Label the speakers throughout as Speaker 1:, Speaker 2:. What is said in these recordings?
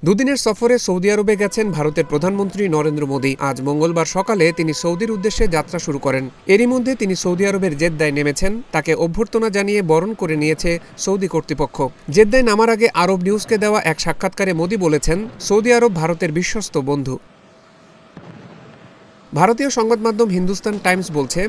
Speaker 1: দুদিনের সফরে সৌদি আরবে গেছেন ভারতের প্রধানমন্ত্রী নরেন্দ্র মোদী। আজ মঙ্গলবার সকালে তিনি সৌদির উদ্দেশ্যে যাত্রা শুরু করেন। এরই মধ্যে তিনি সৌদি আরবের জেদ্দায় নেমেছেন। তাকে অভ্যর্থনা জানিয়ে বরণ করে নিয়েছে সৌদি কর্তৃপক্ষ। জেদ্দায় নামার আগে আরব নিউজকে দেওয়া এক সাক্ষাৎকারে মোদী বলেছেন, সৌদি আরব ভারতের বিশ্বস্ত বন্ধু। ভারতীয় সংবাদ মাধ্যম হিন্দুস্তান টাইমস বলছে,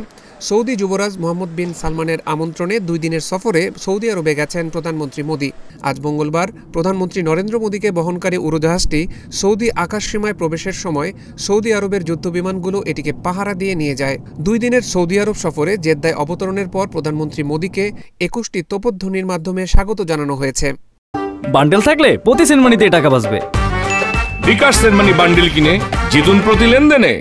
Speaker 1: সৌদি যুবরাজ মোহাম্মদ বিন সালমানের আমন্ত্রণে 2 দিনের সফরে সৌদি আরবে গেছেন প্রধানমন্ত্রী মোদী। আজ মঙ্গলবার প্রধানমন্ত্রী নরেন্দ্র মোদীকে বহনকারী উড়োজাহাজটি সৌদি আকাশসীমায় প্রবেশের সময় সৌদি আরবের যুদ্ধবিমানগুলো এটিকে পাহারা দিয়ে নিয়ে যায়। 2 দিনের সৌদি আরব সফরে জেদ্দায় অবতরণের পর প্রধানমন্ত্রী মোদীকে 21টি তোপধ্বনির মাধ্যমে স্বাগত জানানো হয়েছে।
Speaker 2: বান্ডেল থাকলে প্রতি সেনমানিতে টাকা বাঁচবে।
Speaker 3: বিকাশ সেনমানি বান্ডেল কিনে জিতুন প্রতি লেনদেনে।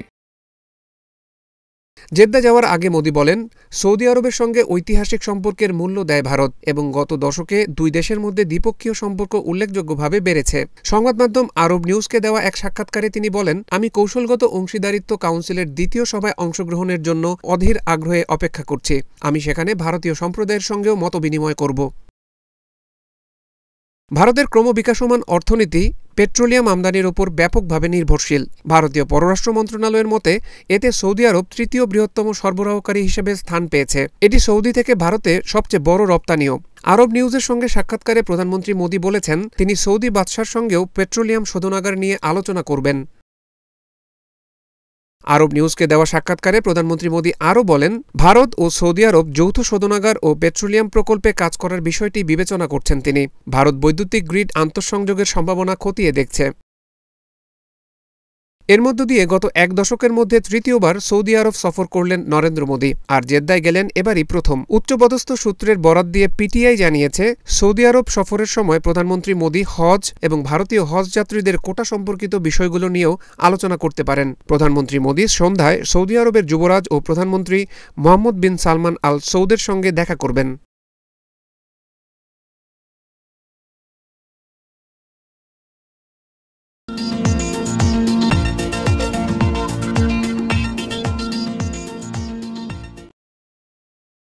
Speaker 1: জেদ্দা যাওয়ার আগে মোদী বলেন, সৌদি আরবের সঙ্গে ঐতিহাসিক সম্পর্কের মূল্য দেয় ভারত এবং গত দশকে 2 দেশের মধ্যে দ্বিপক্ষীয় সম্পর্ক উল্লেখযোগ্যভাবে বেড়েছে। সংবাদ মাধ্যম আরব নিউজকে দেওয়া এক সাক্ষাৎকারে তিনি বলেন, আমি কৌশলগত অংশীদারিত্ব কাউন্সিলের 2য় সভায় অংশগ্রহণের জন্য অধীর আগ্রহে অপেক্ষা করছি। আমি সেখানে ভারতীয় সম্প্রদায়ের সঙ্গেও মতবিনিময় করব। ভারতের ক্রমবিকাশমান অর্থনীতি পেট্রোলিয়াম আমদানির ওপর ব্যাপকভাবে নির্ভরশীল। ভারতীয় পররাষ্ট্র মন্ত্রণালয়ের মতে এতে সৌদি আরব 3য় বৃহত্তম সরবরাহকারী হিসেবে স্থান পেয়েছে। এটি সৌদি থেকে ভারতে সবচেয়ে বড় রপ্তানিও। আরব নিউজের সঙ্গে সাক্ষাৎকারে প্রধানমন্ত্রী মোদী বলেছেন, তিনি সৌদি বাদশার সঙ্গেও পেট্রোলিয়াম শোধনাগার নিয়ে আলোচনা করবেন। আরব নিউজকে দেওয়া সাক্ষাৎকারে প্রধানমন্ত্রী মোদী আরও বলেন, ভারত ও সৌদি আরব যৌথ শোধনাগার ও পেট্রোলিয়াম প্রকল্পে কাজ করার বিষয়টি বিবেচনা করছেন তিনি। ভারত বৈদ্যুতিক গ্রিড আন্তঃসংযোগের সম্ভাবনা খতিয়ে দেখছে। এর মধ্য দিয়ে গত 1 দশকের মধ্যে 3য়বার সৌদি আরব সফর করলেন নরেন্দ্র মোদী, আর জেদ্দায় গেলেন এবারই প্রথম। উচ্চপদস্থ সূত্রের বরাত দিয়ে পিটিআই জানিয়েছে, সৌদি আরব সফরের সময় প্রধানমন্ত্রী মোদী হজ এবং ভারতীয় হজ যাত্রীদের কোটা সম্পর্কিত বিষয়গুলো নিয়েও আলোচনা করতে পারেন। প্রধানমন্ত্রী মোদী সন্ধ্যায় সৌদি আরবের যুবরাজ ও প্রধানমন্ত্রী মোহাম্মদ বিন সালমান আল সৌদের সঙ্গে দেখা করবেন।